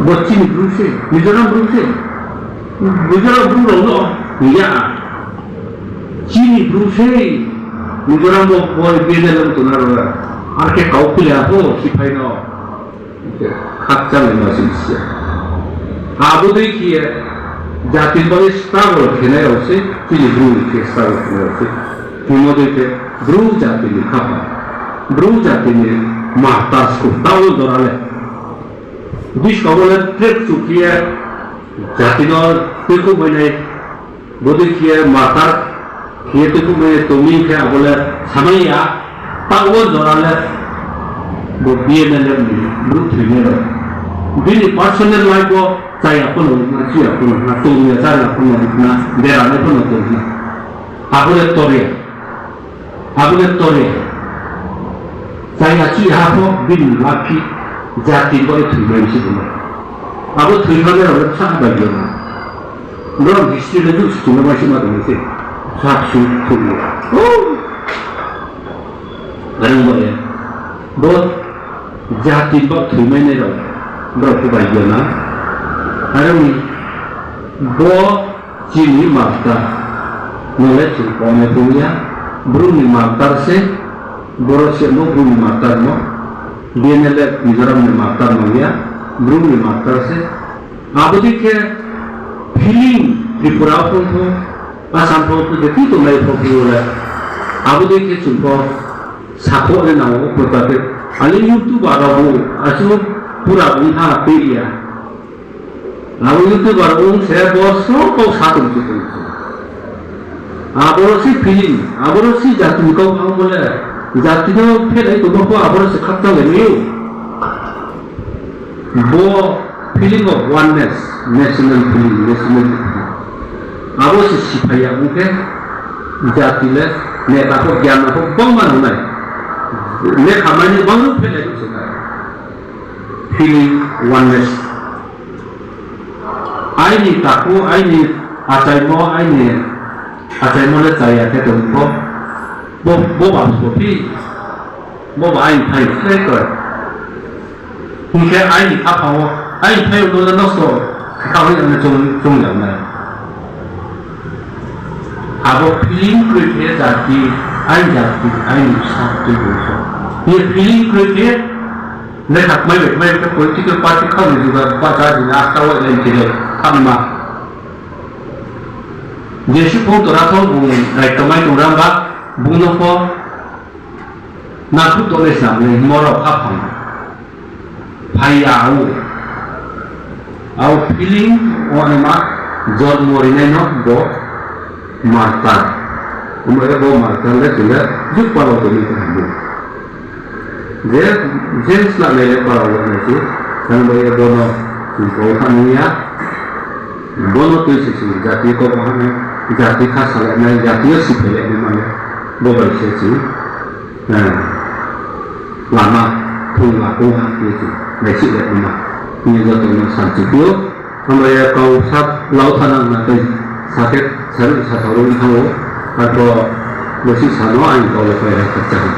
Bocin Bruce, Mizoram Bruce, Mizoram Bruce, iya, Cini Bruce, Mizoram boy beda tu nara, arke kau pilih apa si Paino, kacang masih sih. Abu tu kia, jati boy struggle kena aussi, Cini Bruce struggle kena aussi, cuma tu ke Bruce jati ni apa, Bruce jati ni mata skop tahu dorale. Bis kawalan trip sukia jati no tu mana bodoh kia matar kia tu mana tomi kia bola sama ya tahu dorang bodia dalam grup ini bini personal life ko saya pun masih aku nak tu ni saya aku nak berada pun tu ni aku le toria saya ciri apa bini laki jati boy tujuan sih tu, aku tujuannya orang sah bagi orang, orang history itu semua masih macam ni, sah tujuan, orang boy, boh jati boy tujuan ni orang, orang bagi orang, orang ni, boh cini mata, mulai cipone punya, bruni mata se, boros se no bruni mata no. Dia nilai Mizoram ni matar maya, Brum ni matar se. Abu dike feeling Tripura pun tu, Assam pun tu jadi tu mai popular. Abu dike cuma satu orang nama berkata, ali YouTube arabu, asu pura unha peria. Lalu YouTube arabu saya bos kau satu itu. Abu si feeling, abu si jatuh kau boleh. Jati no फिर एक तो आपने से खत्म कर लियो वो feeling of oneness national feeling आपो से सिपाही मुझे जाति ले नेता को ज्ञान को बंगमान होना है ने हमारे बंगलू फिर एक चीज़ feeling oneness आई नहीं ताको आई नहीं आचार्य मो ले चाहिए थे तुमको bo bagus kopi, bo ain thai fleker. Mungkin ain apa wo, ain thai itu adalah nosto, kau yang jong yang mana. Abo feeling kerja jadi ain satu itu. Ini feeling kerja, nak mai political party kau ni juga pasal ni asal awak lain tidak sama. Jadi pun orang tu rekomend orang bah. Bunuh ko nak tulis nama morok apa? Payah au feeling orang mak jod morine no bo marta. Umur bo marta le juga juk kalau tu ni tu. Dia jenis lah mele kalau orang ni, kan boleh bono bukan niya bono tu sih jati ko mana jati khas lah, ni jati si pelak ni mana. Boleh sih, lama pun aku itu, masih ada mana. Ini jatuh ni sangat jauh. Kalau kau sat lautan nanti sakit, saya orang tahu atau masih sana, anda boleh kerja.